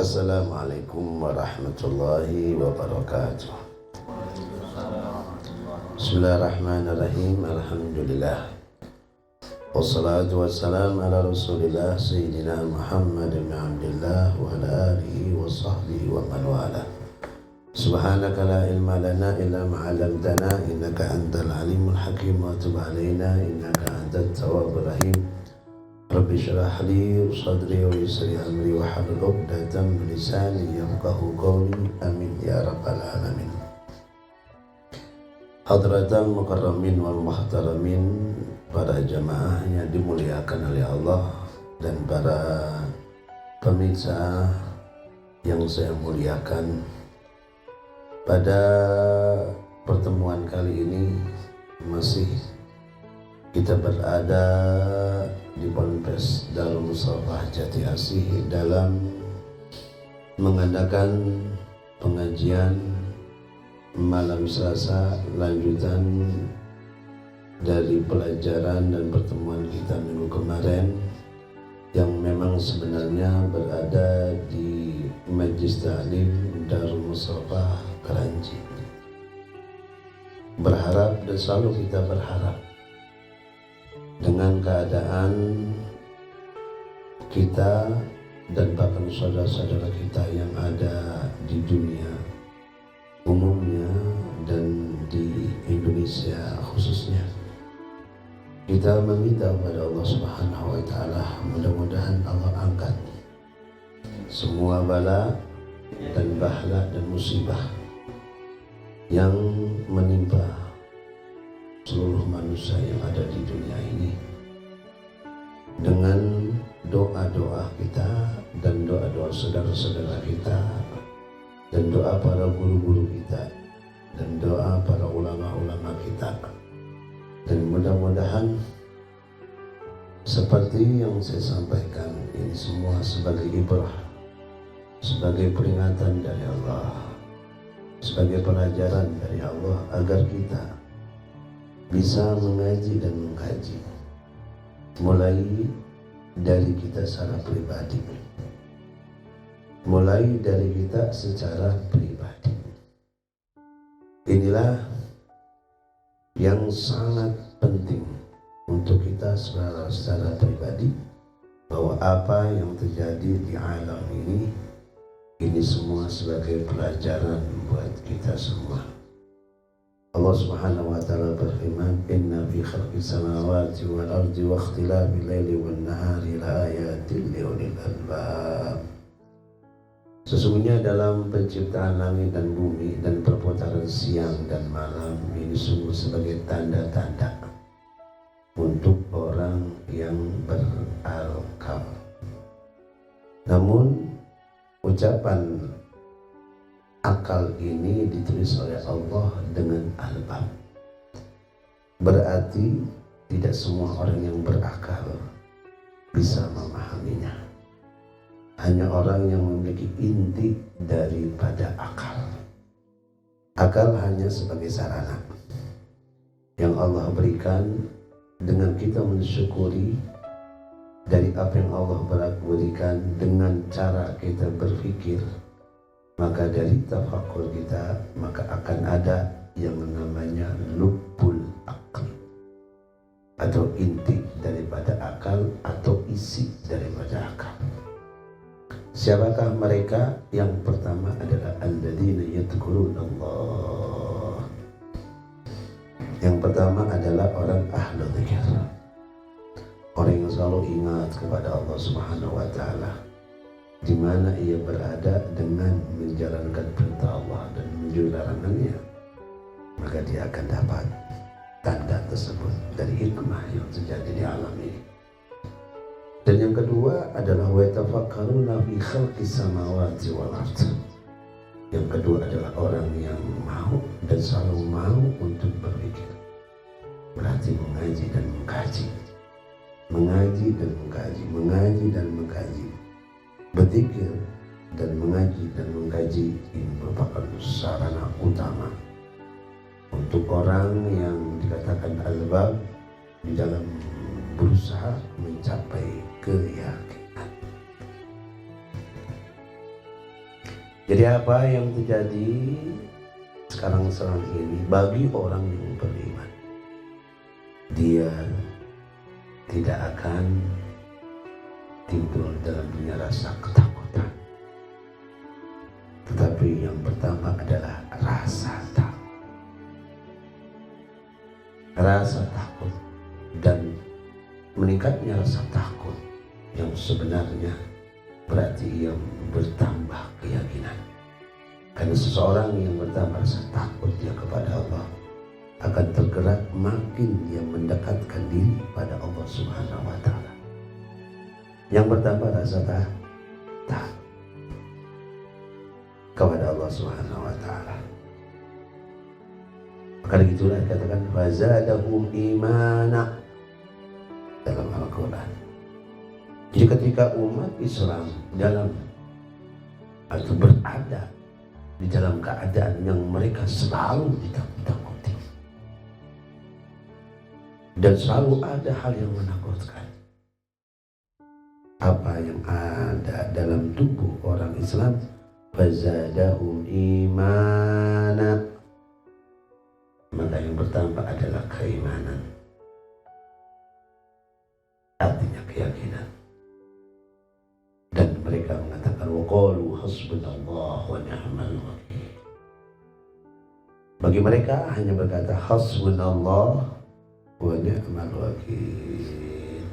Assalamualaikum warahmatullahi wabarakatuh. Bismillahirrahmanirrahim. Alhamdulillah. Wassalatu wassalamu ala Rasulillah Sayyidina Muhammad bin Abdullah wa ala alihi wa sahbihi wa man wala. Subhanaka la ilma lana illa ma 'allamtana innaka antal alimul hakim wa tub alaina innaka antat tawwabur rahim. Rabbi shrah li sadri wa yassir li amri wa hlul 'uqdatam min lisani yafqahu qawli. Amin ya rabbal alamin. Hadratan mukarramin wal muhtaramin, para jamaah yang dimuliakan oleh Allah dan para pemirsa yang saya muliakan. Pada pertemuan kali ini masih kita berada di Ponpes Darul Mustafa Jati Asih dalam mengadakan pengajian malam Selasa lanjutan dari pelajaran dan pertemuan kita minggu kemarin yang memang sebenarnya berada di Majlis Ta'lim Darul Mustafa Keranji. Berharap dan selalu kita berharap dengan keadaan kita dan bahkan saudara-saudara kita yang ada di dunia umumnya dan di Indonesia khususnya, kita meminta kepada Allah Subhanahu wa Ta'ala, mudah-mudahan Allah angkat semua bala dan bahla dan musibah yang menimpa seluruh manusia yang ada di dunia ini, dengan doa-doa kita dan doa-doa saudara-saudara kita dan doa para guru-guru kita dan doa para ulama-ulama kita. Dan mudah-mudahan seperti yang saya sampaikan, ini semua sebagai ibrah, sebagai peringatan dari Allah, sebagai pelajaran dari Allah agar kita bisa mengaji dan mengkaji, mulai dari kita secara pribadi, mulai dari kita secara pribadi. Inilah yang sangat penting untuk kita secara pribadi, bahwa apa yang terjadi di alam ini semua sebagai pelajaran buat kita semua. Allah Subhanahu wa Ta'ala berfirman, "Inna fi khalqis samawati wal ardi wa ikhtilafil laili wan nahari la ayatin li ulil albab." Sesungguhnya dalam penciptaan langit dan bumi dan perputaran siang dan malam ini sungguh sebagai tanda-tanda untuk orang yang berakal. Namun ucapan akal ini ditulis oleh Allah dengan albab. Berarti tidak semua orang yang berakal bisa memahaminya. Hanya orang yang memiliki inti daripada akal. Akal hanya sebagai sarana yang Allah berikan dengan kita mensyukuri dari apa yang Allah berikan dengan cara kita berpikir. Maka dari tafakur kita, maka akan ada yang namanya lubul akal, atau inti daripada akal, atau isi daripada akal. Siapakah mereka? Yang pertama adalah alladzina yadhkuruna Allah. Yang pertama adalah orang ahlu dzikir, orang yang selalu ingat kepada Allah Subhanahu wa Ta'ala di mana ia berada dengan menjalankan perintah Allah dan menjauhi larangannya, maka dia akan dapat tanda tersebut dari hikmah yang terjadi di alam ini. Dan yang kedua adalah wa tafakkaruna fi khalqis samawati wal ardh. Yang kedua adalah orang yang mau dan selalu mau untuk berpikir. Berarti mengaji dan mengkaji, mengaji dan mengkaji, mengaji dan mengkaji. Berzikir dan mengaji dan mengkaji ini merupakan sarana utama untuk orang yang dikatakan albab di dalam berusaha mencapai keyakinan. Jadi apa yang terjadi sekarang ini bagi orang yang beriman, dia tidak akan timbul dalam dunia rasa ketakutan. Tetapi yang pertama adalah rasa takut. Rasa takut dan meningkatnya rasa takut yang sebenarnya berarti ia bertambah keyakinan. Karena seseorang yang bertambah rasa takut dia kepada Allah akan tergerak makin dia mendekatkan diri pada Allah Subhanahu wa Ta'ala. Yang bertambah rasa takut kepada Allah Subhanahu wa Ta'ala. Maka itulah dikatakan fazadahum imana dalam Al-Quran. Jadi ketika umat Islam dalam atau berada di dalam keadaan yang mereka selalu ditakut-takuti dan selalu ada hal yang menakutkan, apa yang ada dalam tubuh orang Islam, fazadahum imana, maka yang bertambah adalah keimanan, artinya keyakinan. Dan mereka mengatakan waqalu hasbunallah wa ni'mal wakil. Bagi mereka hanya berkata hasbunallah wa ni'mal wakil.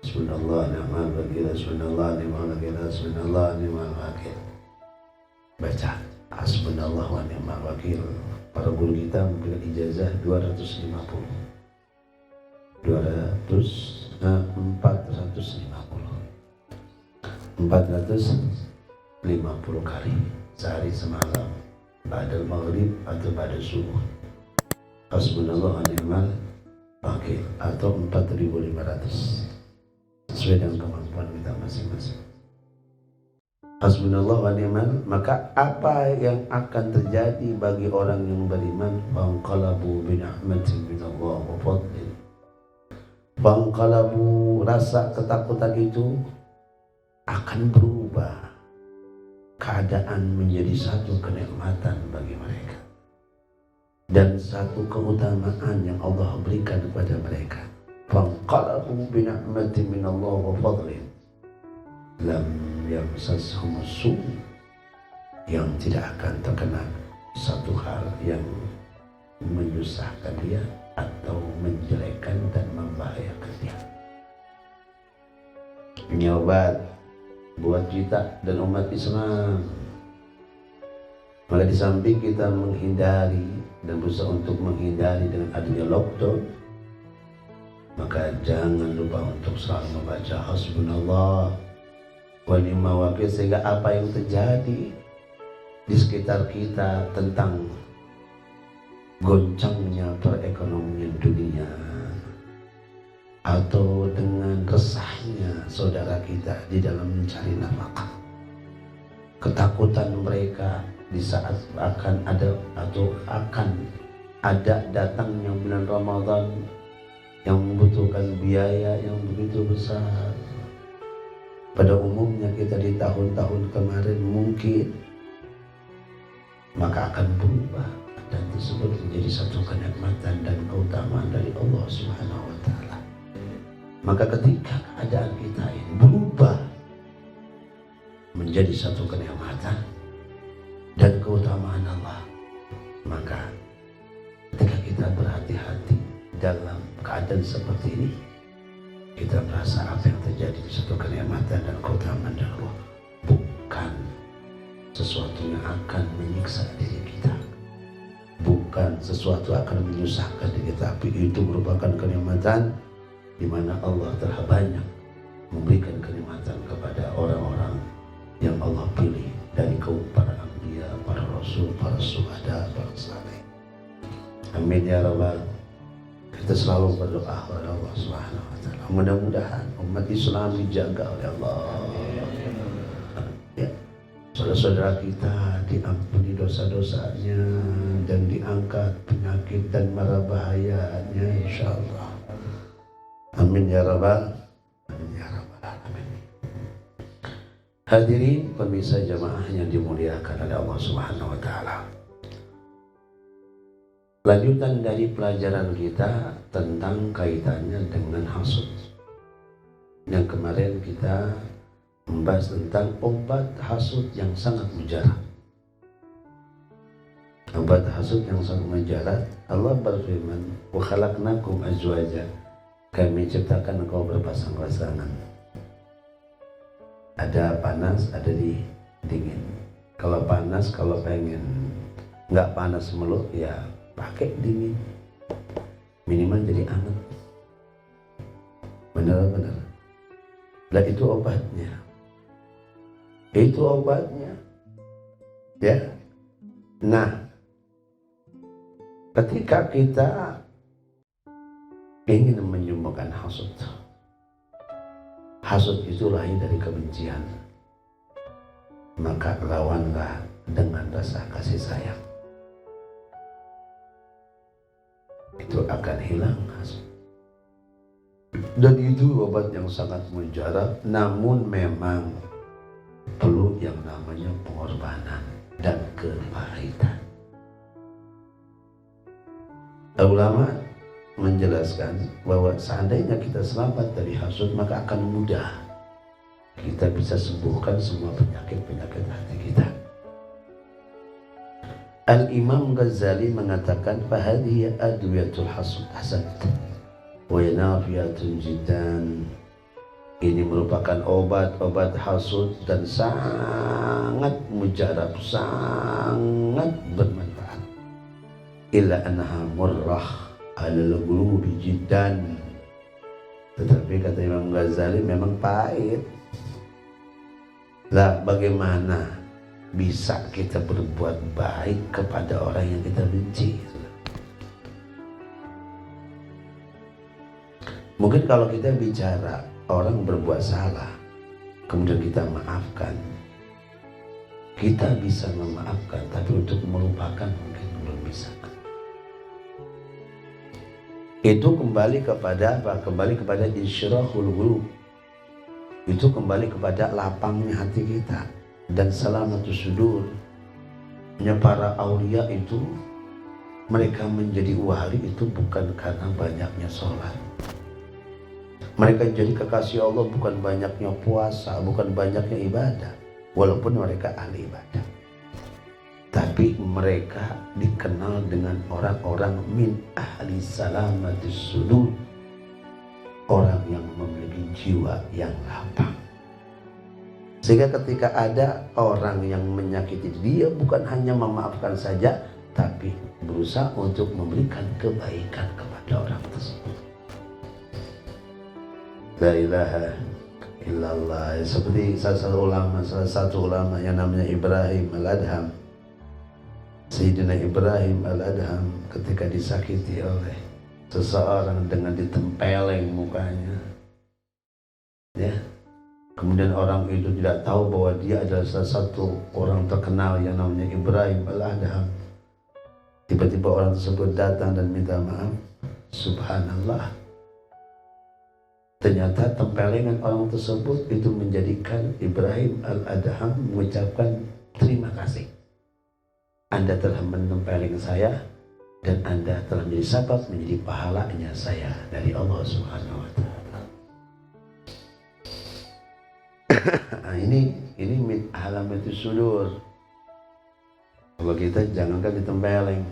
Hasbunallah ni'mal wakil, hasbunallah ni'mal wakil, hasbunallah ni'mal wakil. Baca hasbunallah wa ni'mal wakil. Para guru kita memberikan ijazah 450 kali sehari semalam, ba'dal maghrib atau ba'da subuh. Hasbunallah wa ni'mal wakil atau 4.500 sesuai dengan kemampuan kita masing-masing. Hasbunallah wa ni'mal, maka apa yang akan terjadi bagi orang yang beriman? Fanqalabu bi ni'matin minallah wa fadlin. Fanqalabu, rasa ketakutan itu akan berubah, keadaan menjadi satu kenikmatan bagi mereka dan satu keutamaan yang Allah berikan kepada mereka. Fanqalabu bi ni'matin minallah wa fadlin lam yamsashum su', yang tidak akan terkena satu hal yang menyusahkan dia atau menjelekkan dan membahayakan dia. Ini obat buat kita dan umat Islam. Maka di samping kita menghindari dan berusaha untuk menghindari dengan adanya lockdown, maka jangan lupa untuk selalu membaca hasbunallah wa ni'mal wakil, sehingga apa yang terjadi di sekitar kita tentang goncangnya perekonomian dunia atau dengan resahnya saudara kita di dalam mencari nafkah, ketakutan mereka di saat akan ada atau akan ada datangnya bulan Ramadan yang membutuhkan biaya yang begitu besar. Pada umumnya kita di tahun-tahun kemarin mungkin, maka akan berubah dan tersebut menjadi satu kenikmatan dan keutamaan dari Allah Subhanahu wa Ta'ala. Maka ketika keadaan kita ini berubah menjadi satu kenikmatan dan keutamaan Allah, maka ketika kita berhati-hati dalam keadaan seperti ini, kita merasa apa yang terjadi di satu kenikmatan dan keutamaan dari Allah, bukan sesuatu yang akan menyiksa diri kita, bukan sesuatu akan menyusahkan diri kita, tapi itu merupakan kenikmatan di mana Allah telah banyak memberikan kenikmatan kepada orang-orang yang Allah pilih dari kaum para anbiya, para rasul, para syuhada, para saleh. Amin ya rabbal. Kita selalu berdoa kepada Allah Subhanahu wa Ta'ala. Mudah-mudahan umat Islam dijaga oleh Allah. Ya, saudara-saudara kita diampuni dosa-dosanya dan diangkat penyakit dan mara bahayanya, insyaallah. Amin ya rabbal. Amin ya rabbal alamin. Hadirin pemirsa jamaah yang dimuliakan oleh Allah Subhanahu wa taala. Lanjutan dari pelajaran kita tentang kaitannya dengan hasud. Yang kemarin kita membahas tentang obat hasud yang sangat mujarab. Obat hasud yang sangat mujarab, Allah berfirman, "Wa khalaqnakum azwaja." Kami ciptakan engkau berpasang-pasangan. Ada panas, ada dingin. Kalau panas, kalau pengen nggak panas melulu, ya pakai dingin. Minimal jadi anget. Benar-benar. Nah itu obatnya. Itu obatnya. Ya. Nah, ketika kita ingin menyembuhkan hasud, hasud itu lahir dari kebencian, maka lawanlah dengan rasa kasih sayang. Itu akan hilang hasud. Dan itu obat yang sangat mujarab, namun memang perlu yang namanya pengorbanan dan kepahitan. Ulama menjelaskan bahwa seandainya kita selamat dari hasud, maka akan mudah kita bisa sembuhkan semua penyakit-penyakit hati kita. Al-Imam Ghazali mengatakan, "Fahadhihi adwiyatul hasud hasad wa yanafiyatun jiddan." Ini merupakan obat-obat hasud dan sangat mujarab, sangat bermanfaat. Illa annaha murrah alal qulubi jiddan. Tetapi kata Imam Ghazali memang pahit. Lah bagaimana bisa kita berbuat baik kepada orang yang kita benci? Mungkin kalau kita bicara orang berbuat salah, kemudian kita maafkan, kita bisa memaafkan, tapi untuk melupakan mungkin belum bisa. Itu kembali kepada apa? Kembali kepada insyirahul qulub. Itu kembali kepada lapangnya hati kita dan salamatus sudur. Para aulia itu mereka menjadi wali itu bukan karena banyaknya sholat. Mereka jadi kekasih Allah bukan banyaknya puasa, bukan banyaknya ibadah, walaupun mereka ahli ibadah. Tapi mereka dikenal dengan orang-orang min ahli salamatis sudur, orang yang memiliki jiwa yang lapang. Sehingga ketika ada orang yang menyakiti dia, bukan hanya memaafkan saja, tapi berusaha untuk memberikan kebaikan kepada orang tersebut. La ilaha illallah. Seperti salah satu ulama yang namanya Ibrahim Al-Adham. Sayyidina Ibrahim Al-Adham ketika disakiti oleh seseorang dengan ditempeleng mukanya, ya, kemudian orang itu tidak tahu bahwa dia adalah salah satu orang terkenal yang namanya Ibrahim Al-Adham. Tiba-tiba orang tersebut datang dan minta maaf. Subhanallah, ternyata tempelengan orang tersebut itu menjadikan Ibrahim Al-Adham mengucapkan terima kasih. Anda telah menempeleng saya dan Anda telah menjadi sebab menjadi pahalanya saya dari Allah Subhanahu wa taala. Nah, ini min alamatus sudur. Kalau kita jangankan ditempeleng,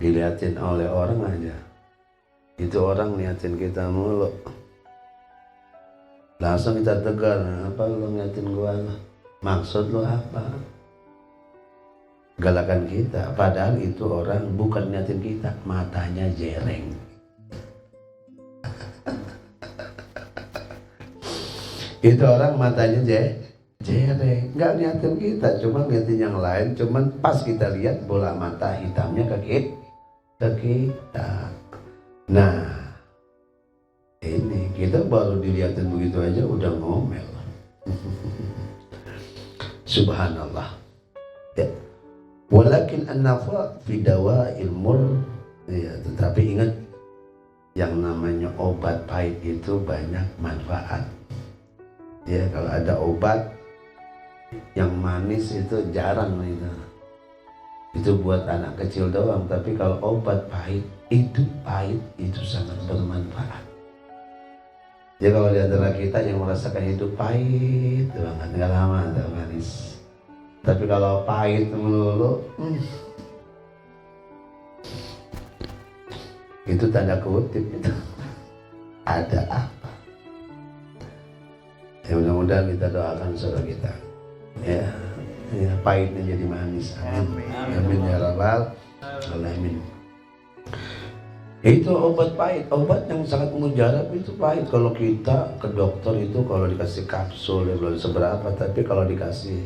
dilihatin oleh orang aja, itu orang liatin kita mulu, langsung kita tegar. Apa lu ngeliatin gua? Maksud lu apa? Galakan kita, padahal itu orang bukan ngeliatin kita, matanya jereng. Itu orang matanya jereng, nggak ngeliatin kita, cuma ngeliatin yang lain. Cuman pas kita lihat bola mata hitamnya ke kita. Nah, ini kita baru dilihatin begitu aja udah ngomel. Subhanallah. Ya. Walakin an-nafa fi dawa'il mur. Ya, tetapi ingat, yang namanya obat pahit itu banyak manfaat. Ya kalau ada obat yang manis itu jarang itu. Itu buat anak kecil doang. Tapi kalau obat pahit itu sangat bermanfaat. Ya kalau di antara kita yang merasakan hidup pahit banget, nggak lama tak manis. Tapi kalau pahit melulu, itu tanda kutip itu. Ada apa? Ya mudah-mudahan kita doakan saudara kita. Ya, pahitnya jadi manis. Amin. Amin ya rabbal alamin. Itu obat pahit, obat yang sangat mujarab itu pahit. Kalau kita ke dokter itu kalau dikasih kapsul ya belum seberapa, tapi kalau dikasih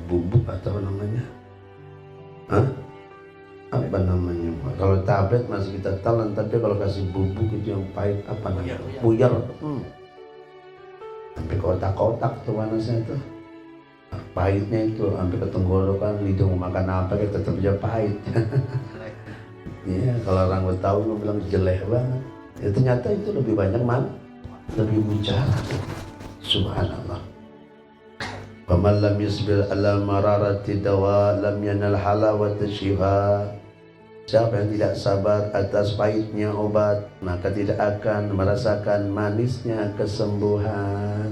bubuk atau namanya, apa namanya? Kalau tablet masih kita telan, tapi kalau kasih bubuk itu yang pahit apa namanya? Puyar. Sampai kotak-kotak tuh panasnya tuh. Pahitnya itu sampai ke tenggorokan, lidah mau makan apa kita tetap aja pahit. Iya, kalau orang Betawi mau bilang jelek banget. Ya ternyata itu lebih banyak lebih bicara. Subhanallah. Faman lam yasbir ala mararati dawa lam yanal halawata syifa. Siapa yang tidak sabar atas pahitnya obat, maka tidak akan merasakan manisnya kesembuhan.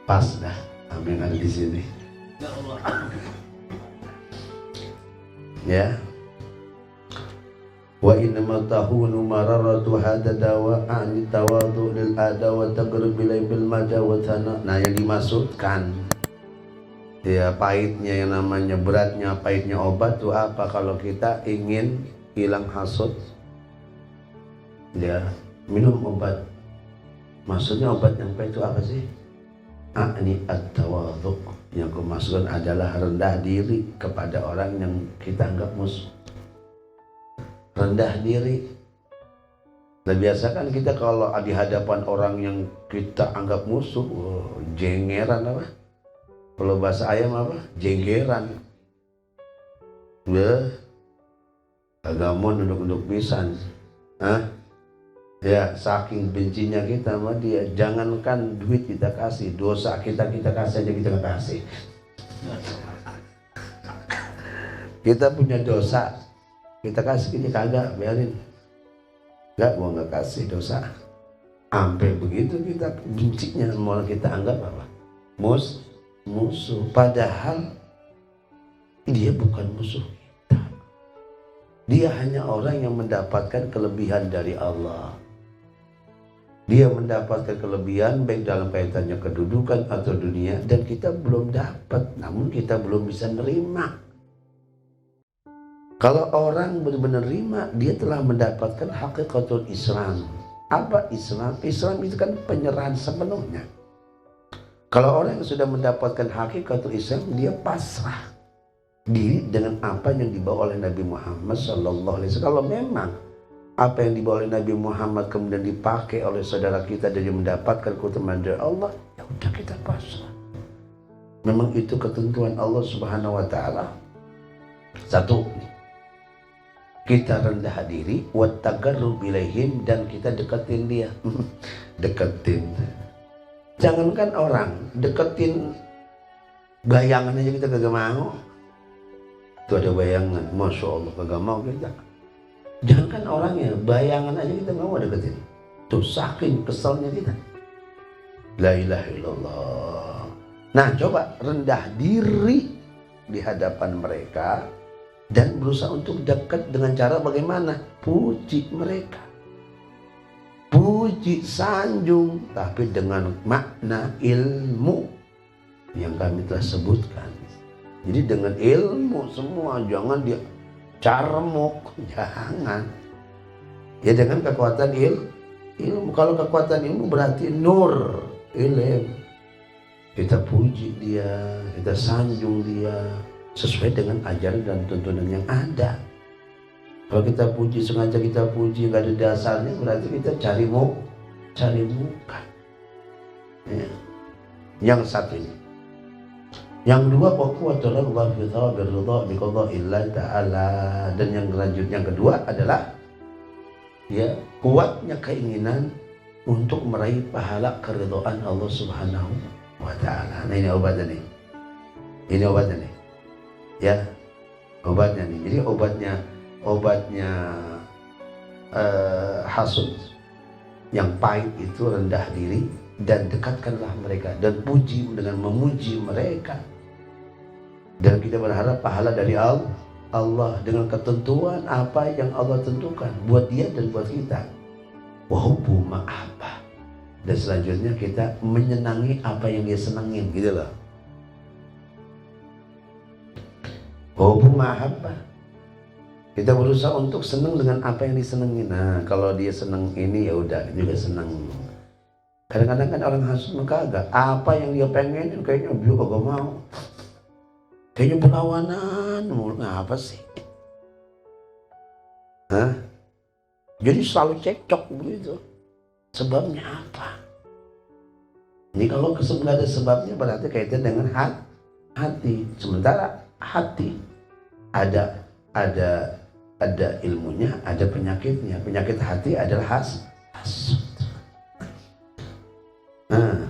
Pas dah, apa yang ada di sini. Ya. Wa innama tahunu mararatu hada dawa ani tawadu lil ada wa taqrib bil mada wa thana. Nah, yang dimaksudkan ya pahitnya yang namanya beratnya pahitnya obat itu apa? Kalau kita ingin hilang hasut, ya minum obat. Maksudnya obat yang pahit itu apa sih? Ani at-tawadhu. Yang kemaksudkan adalah rendah diri kepada orang yang kita anggap musuh. Rendah diri. Nah biasa kan kita kalau di hadapan orang yang kita anggap musuh, jengeran apa? Kalau bahasa ayam apa? Jenggeran. Agak mau duduk-duduk pisan. Ya saking bencinya kita sama dia. Jangankan duit kita kasih, dosa kita kasih aja kita nggak kasih. Kita punya dosa, kita kasih kita kagak, biarin. Enggak, gua nggak kasih dosa. Sampai begitu kita bencinya, mau kita anggap apa? Musuh. Padahal dia bukan musuh kita. Dia hanya orang yang mendapatkan kelebihan dari Allah. Dia mendapatkan kelebihan baik dalam kaitannya kedudukan atau dunia, dan kita belum dapat, namun kita belum bisa nerima. Kalau orang benar-benar nerima, dia telah mendapatkan hakikatul Islam. Apa Islam? Islam itu kan penyerahan sepenuhnya. Kalau orang yang sudah mendapatkan hakikatul Islam, dia pasrah diri dengan apa yang dibawa oleh Nabi Muhammad SAW. Kalau memang apa yang dibawa oleh Nabi Muhammad kemudian dipakai oleh saudara kita dan mendapatkan keutamaan dari Allah, ya udah kita pasrah. Memang itu ketentuan Allah Subhanahu wa taala. Satu, kita rendah diri, wattaqarrub ilaihim, dan kita deketin dia. Deketin. Jangankan orang, deketin bayangan aja kita kagak mau. Tuh ada bayangan, Masya Allah kagak mau kita. Jangankan orangnya, bayangan aja kita mau deketin. Tuh saking keselnya kita. La ilaha illallah. Nah coba rendah diri di hadapan mereka dan berusaha untuk dekat dengan cara bagaimana? Puji mereka. Puji, sanjung, tapi dengan makna ilmu yang kami telah sebutkan. Jadi dengan ilmu semua, jangan dia carmuk, jangan. Ya dengan kekuatan ilmu. Kalau kekuatan ilmu berarti nur, ilmu. Kita puji dia, kita sanjung dia sesuai dengan ajaran dan tuntunan yang ada. Kalau kita puji, sengaja kita puji nggak ada dasarnya, berarti kita cari muka. Ya. Yang satu ini. Yang dua, waquwatur raghbah fi thawabil ridha bi qada'illah ta'ala. Dan yang kedua adalah ya, kuatnya keinginan untuk meraih pahala keridhaan Allah Subhanahu wa taala. Nah, ini obatnya nih. Ini obatnya nih. Ya, obatnya nih. Jadi obatnya hasud yang pahit itu rendah diri dan dekatkanlah mereka dan puji dengan memuji mereka. Dan kita berharap pahala dari Allah dengan ketentuan apa yang Allah tentukan buat dia dan buat kita. Wa hubbu ma'abbah. Dan selanjutnya kita menyenangi apa yang dia senangin, gitu loh. Wa hubbu ma'abbah. Kita berusaha untuk senang dengan apa yang disenengin. Nah, kalau dia senang ini ya udah juga senang. Kadang-kadang kan orang hasud kagak. Apa yang dia pengen kayaknya dia kagak mau. Kayaknya berlawanan, ngapa sih? Hah? Jadi selalu cekcok begitu. Sebabnya apa? Ini kalau ada sebabnya berarti kaitan dengan hati. Sementara hati ada ilmunya, ada penyakitnya. Penyakit hati adalah hasud. Nah,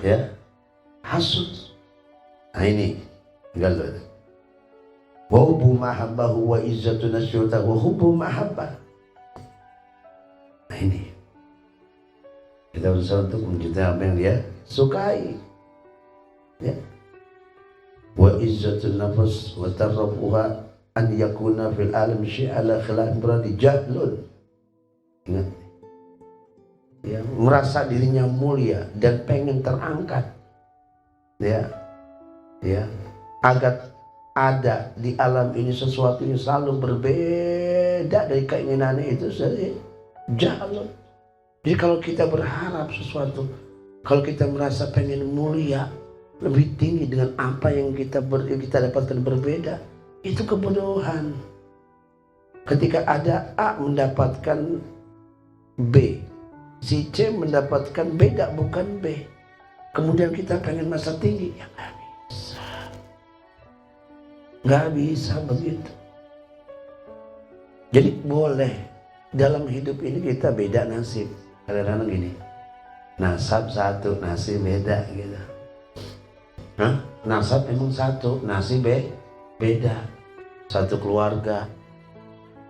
ya, hasud. Nah ini, tinggal loh. Wa hubbu mahabbahu wa izzatu nasyuta wa hubbu mahabbah. Nah ini, kita berusaha untuk mencintai apa yang dia sukai. Ya. Wa izzatu nafs wa tarrafuha an yakuna fil alam syai'ala khilaf berarti jahlun. Ingat, ya, merasa dirinya mulia dan pengen terangkat, ya, agar ada di alam ini sesuatu yang selalu berbeda dari keinginannya itu sendiri, jahlun. Jadi kalau kita berharap sesuatu, kalau kita merasa pengen mulia lebih tinggi dengan apa yang kita dapatkan berbeda, itu kebodohan. Ketika ada A mendapatkan B, si C mendapatkan beda bukan B, kemudian kita pengen masa tinggi, ya nggak bisa begitu. Jadi boleh dalam hidup ini kita beda nasib. Kadang-kadang gini, nasab satu, nasib beda gitu. Hah? Nasab emang satu, nasib beda. Satu keluarga,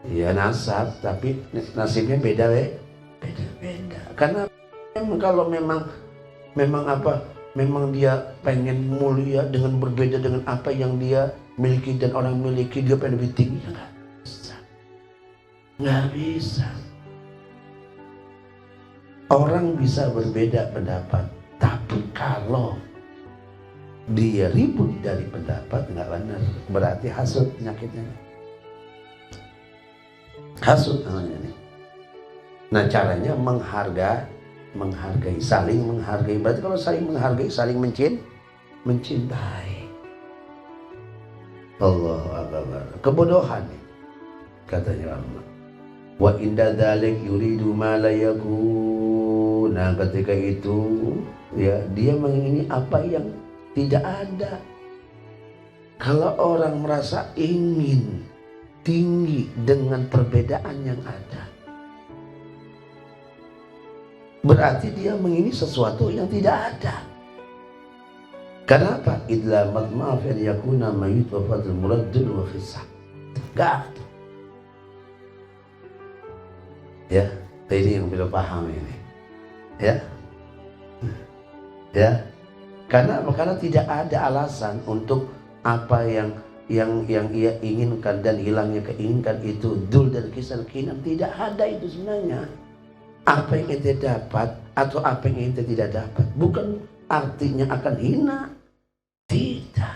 ya nasab, tapi nasibnya beda beda. Karena kalau memang dia pengen mulia dengan berbeda dengan apa yang dia miliki dan orang miliki, dia pengen lebih tinggi, ya nggak bisa. Orang bisa berbeda pendapat, tapi kalau dia ribut dari pendapat nggak benar, berarti hasud penyakitnya. Hasud namanya nih. Nah caranya menghargai, saling menghargai. Berarti kalau saling menghargai, saling mencintai. Allahu Akbar. Kebodohan katanya Allah. Wa inda dzalik yuridu ma la yakun. Nah ketika itu ya dia mengingini apa yang tidak ada. Kalau orang merasa ingin tinggi dengan perbedaan yang ada, berarti dia mengingini sesuatu yang tidak ada. Kenapa? Idla matma'af an yakuna mayit wa fadl muraddul wa khisah. Gak. Ya, ini yang belum paham ini. Ya. Karena tidak ada alasan untuk apa yang ia inginkan dan hilangnya keinginkan itu dul dan kisah keinginan, tidak ada itu sebenarnya. Apa yang ente dapat atau apa yang ente tidak dapat bukan artinya akan hina. Tidak.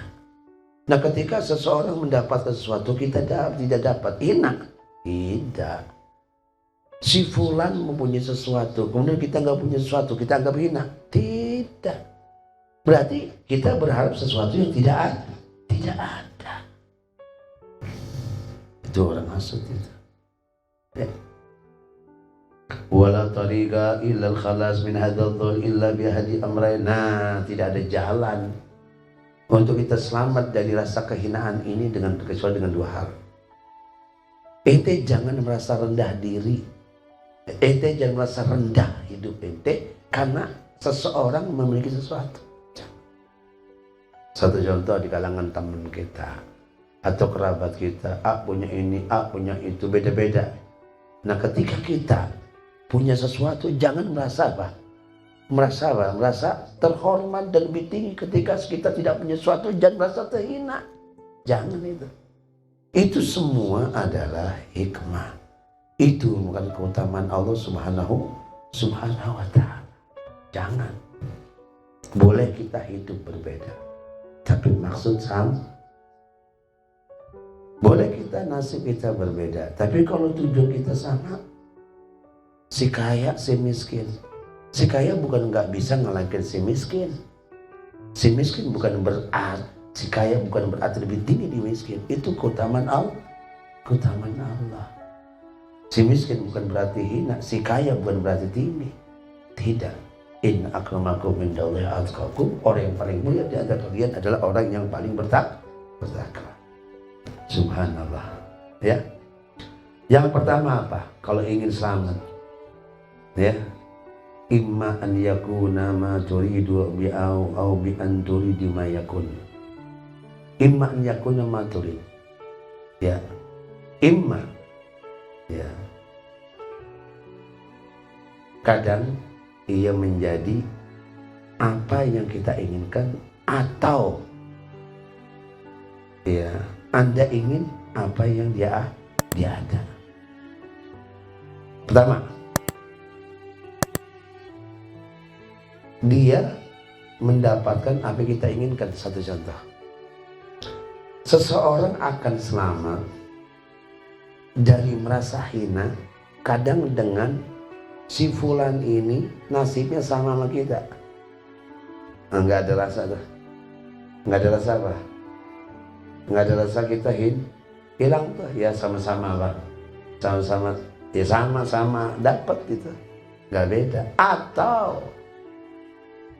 Nah ketika seseorang mendapatkan sesuatu kita tidak dapat, hina? Tidak. Si fulan mempunyai sesuatu, kemudian kita nggak punya sesuatu, kita anggap hina? Tidak. Berarti kita berharap sesuatu yang tidak ada. Tidak ada. Itu orang hasud itu. Ya. Wala tariqa illa al-khalas min hadzal dhul illa bi hadi amrayn. Nah, tidak ada jalan untuk kita selamat dari rasa kehinaan ini kecuali dengan dua hal. Ente jangan merasa rendah diri. Ente jangan merasa rendah hidup ente karena seseorang memiliki sesuatu. Satu contoh di kalangan teman kita atau kerabat kita, A punya ini, A punya itu, beda-beda. Nah ketika kita punya sesuatu, jangan merasa apa? Merasa terhormat dan lebih tinggi. Ketika kita tidak punya sesuatu, jangan merasa terhina. Jangan itu. Itu semua adalah hikmah. Itu bukan keutamaan Allah Subhanahu wa ta'ala. Jangan. Boleh kita hidup berbeda, tapi maksud sama. Boleh kita nasib kita berbeda, tapi kalau tujuan kita sama. Si kaya, si miskin. Si kaya bukan nggak bisa ngalahin si miskin. Si miskin bukan berarti, si kaya bukan berarti lebih tinggi di miskin. Itu keutamaan Allah. Keutamaan Allah. Si miskin bukan berarti hina, si kaya bukan berarti tinggi. Tidak. Inna akramakum indallahi atqakum. Orang yang paling mulia di antara kalian adalah orang yang paling bertakwa. Subhanallah. Ya. Yang pertama apa? Kalau ingin selamat, ya, imma an yakuna ma turidu bi au bi an turidu ma yakun. Imma an yakuna ma turid. Ya. Imma, ya, kadang ia menjadi apa yang kita inginkan, atau ya Anda ingin apa yang dia ada. Pertama, dia mendapatkan apa yang kita inginkan. Satu contoh, seseorang akan selamat dari merasa hina kadang dengan si fulan ini nasibnya sama kita. Enggak ada rasa tuh. Enggak ada rasa apa? Enggak ada rasa kita hilang tuh. Ya sama-sama Pak. Sama-sama, ya sama-sama dapat gitu. Enggak beda. Atau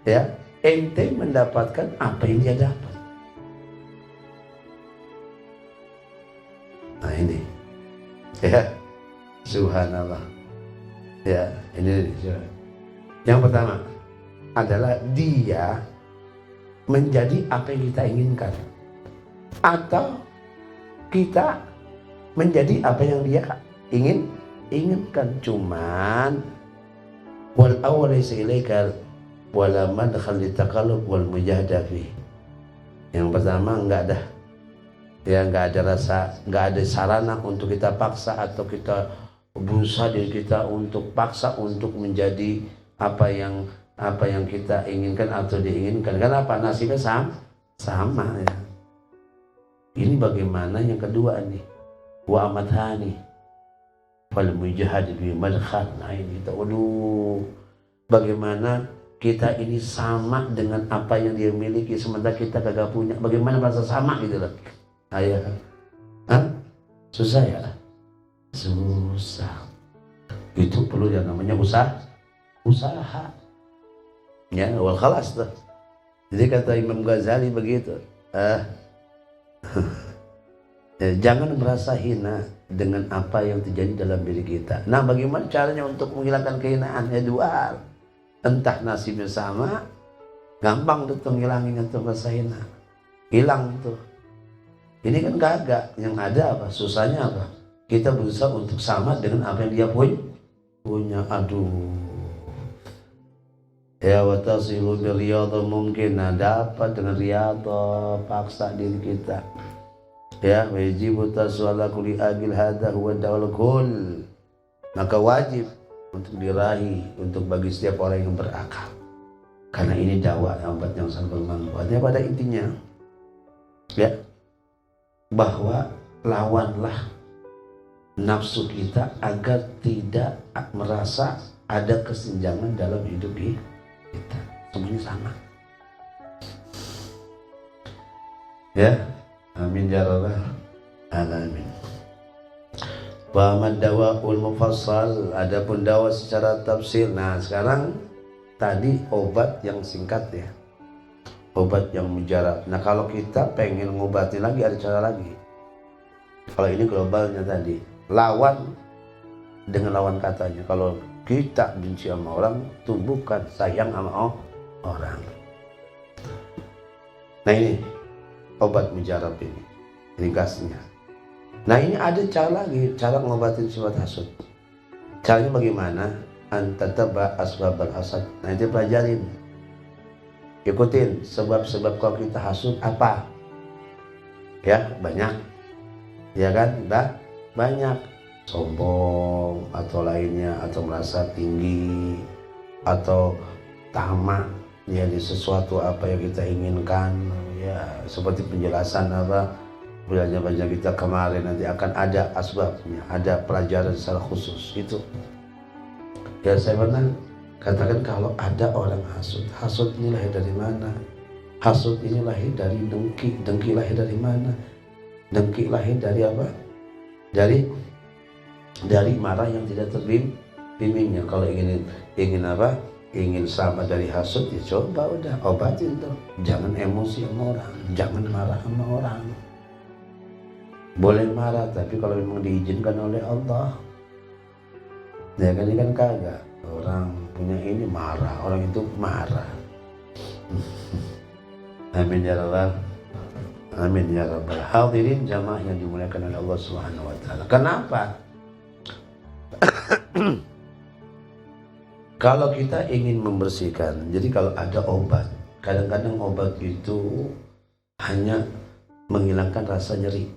ya ente mendapatkan apa yang dia dapat. Nah ini. Ya, subhanallah. Ya, ini yang pertama adalah dia menjadi apa yang kita inginkan, atau kita menjadi apa yang dia inginkan. Cuman wal awwal ilaika wala madkhal litaqallub wal mujahada fi. Yang pertama enggak ada, ya enggak ada rasa, enggak ada sarana untuk kita paksa atau kita berusaha diri kita untuk paksa untuk menjadi apa yang kita inginkan atau diinginkan. Kenapa? Nasibnya sama ya. Ini bagaimana yang kedua nih, wa amatani fal mujahid bi madkhal. Nah ini kita, waduh, bagaimana kita ini sama dengan apa yang dia miliki sementara kita kagak punya. Bagaimana merasa sama gitu loh. Ayah, susah ya? Susah. Itu perlu yang namanya usaha. Ya, wal khalas tuh. Jadi kata Imam Ghazali begitu. Jangan merasa hina dengan apa yang terjadi dalam diri kita. Nah, bagaimana caranya untuk menghilangkan kehinaan? Ya dua. Entah nasibnya sama, gampang tuh ngilangin itu rasa hina. Hilang tuh. Ini kan kagak. Yang ada apa? Susahnya apa? Kita berusaha untuk sama dengan apa yang dia punya. Aduh. Ya watasilu biriyadha mungkin. Nah, dapat dengan riyadha, paksa diri kita. Ya, wajibu taswala kulli agil hadha huwa dawal kul. Maka wajib untuk diraih untuk bagi setiap orang yang berakal. Karena ini dakwah yang sangat bermanfaat. Pada intinya, ya, bahwa lawanlah nafsu kita agar tidak merasa ada kesenjangan dalam hidup kita. Semuanya sama. Ya, amin ya rabbal alamin. Wa madawaul mufassal, adapun dawa secara tafsir. Nah, sekarang tadi obat yang singkat ya. Obat yang mujarab. Nah, kalau kita pengen ngobati lagi ada cara lagi. Kalau ini globalnya tadi. lawan dengan lawan katanya. Kalau kita benci sama orang, itu bukan sayang sama orang. Nah ini obat mujarab ini ringkasnya. Nah ini ada cara lagi, cara ngobatin sifat hasud. Caranya bagaimana? Antataba asbabal hasad. Nah itu pelajarin, ikutin sebab-sebab kalau kita hasud apa ya, banyak ya kan, banyak sombong atau lainnya, atau merasa tinggi atau tamak ya di sesuatu apa yang kita inginkan ya, seperti penjelasan apa belajar kita kemarin. Nanti akan ada asbabnya, ada pelajaran secara khusus itu ya. Saya pernah katakan kalau ada orang hasud ini lahir dari mana? Hasud ini lahir dari dengki. Dengki lahir dari mana? Dengki lahir dari apa? Dari marah yang tidak terbimbingnya. Kalau ingin apa? Ingin selamat dari hasud ya coba udah obatin tuh. Jangan emosi sama orang, jangan marah sama orang. Boleh marah tapi kalau memang diizinkan oleh Allah. Ya kan, ini kan kagak. Orang punya ini marah, orang itu marah. Amin ya rabbal, amin ya rabbal. Hadirin jamaah yang dimuliakan oleh Allah Subhanahu wa taala. Kenapa? Kalau kita ingin membersihkan, jadi kalau ada obat, kadang-kadang obat itu hanya menghilangkan rasa nyeri,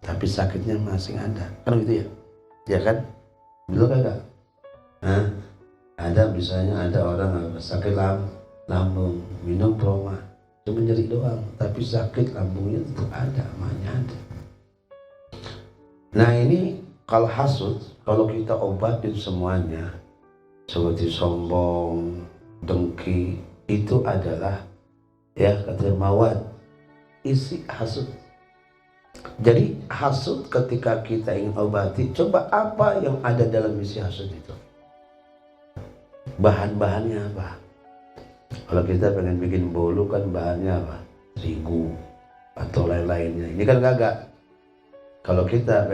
tapi sakitnya masih ada, kan gitu ya? Ya kan? Betul kagak? Nah, ada misalnya ada orang sakit lambung, minum proma, cuma nyeri doang, tapi sakit lambungnya tetap ada, mahnya ada. Nah ini kalau hasud, kalau kita obatin semuanya, seperti sombong, dengki, itu adalah ya kata mawad, isi hasud. Jadi hasud ketika kita ingin obati, coba apa yang ada dalam isi hasud itu, bahan-bahannya apa. Kalau kita pengen bikin bolu kan bahannya apa, terigu atau lain-lainnya. Ini kan kagak. Kalau kita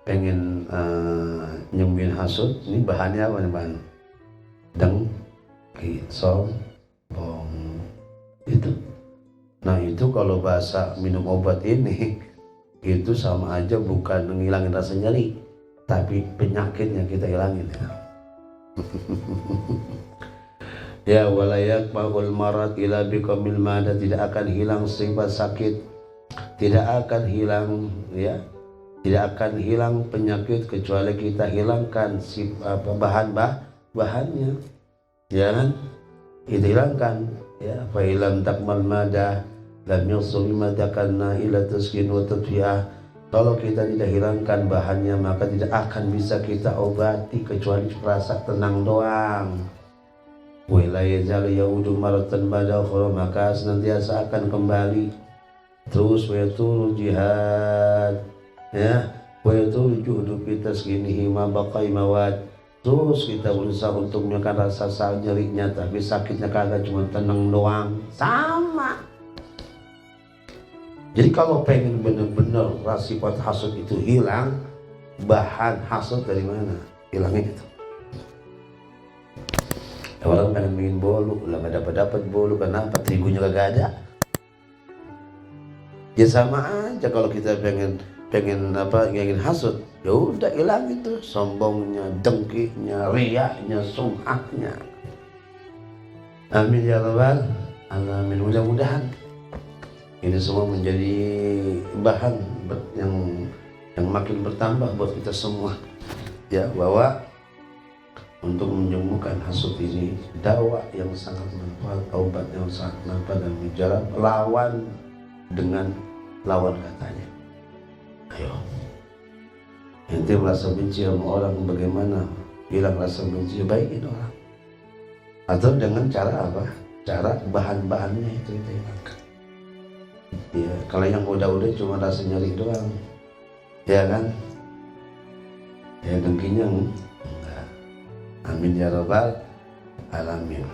pengen nyembuhin hasud, ini bahannya apa? Bahan dengki, sombong itu. Nah itu kalau bahasa minum obat ini itu sama aja bukan ngilangin rasa nyeri, tapi penyakitnya kita hilangin ya. Ya walayak ma'ul marad ila biqamil mada, tidak akan hilang sifat sakit, tidak akan hilang ya, tidak akan hilang penyakit kecuali kita hilangkan bahannya ya kan, kita hilangkan ya. Fa ilam takmal mada lam yusul madakanna ila taskin wa tadfiyah. Kalau kita tidak hilangkan bahannya maka tidak akan bisa kita obati kecuali rasa tenang doang. Wa la yazal yaudu maratan ba'da ukhra, maka senantiasa akan kembali terus. Wa yatul jihad ya, wa yatul juhdu fi tasginihi ma baqai mawad. Terus kita berusaha untuk menekan rasa nyerinya, tapi sakitnya kagak, cuma tenang doang. Sama. Jadi kalau pengen benar-benar sifat hasud itu hilang, bahan hasud dari mana? Hilangnya itu. Orang pengen bikin bolu, lah gak dapat bolu, kenapa? Terigunya kagak ada. Ya sama aja kalau kita pengen ingin hasud, ya udah hilang itu sombongnya, dengkinya, riaknya, sum'ahnya. Amin ya rabbal alamin. Mudah-mudahan ini semua menjadi bahan yang makin bertambah buat kita semua ya, bahwa untuk menyembuhkan hasud ini dakwah yang sangat manfaat, obat yang sangat manfaat dan mujarab, lawan dengan lawan katanya. Ayo, ente merasa benci sama orang, bagaimana hilang rasa benci? Baikin orang, atau dengan cara apa? Cara bahan-bahannya itu kita hilangkan. Ya, kalau yang udah cuma rasa nyeri doang, ya kan? Ya dengkinya enggak. Amin ya rabbal alamin.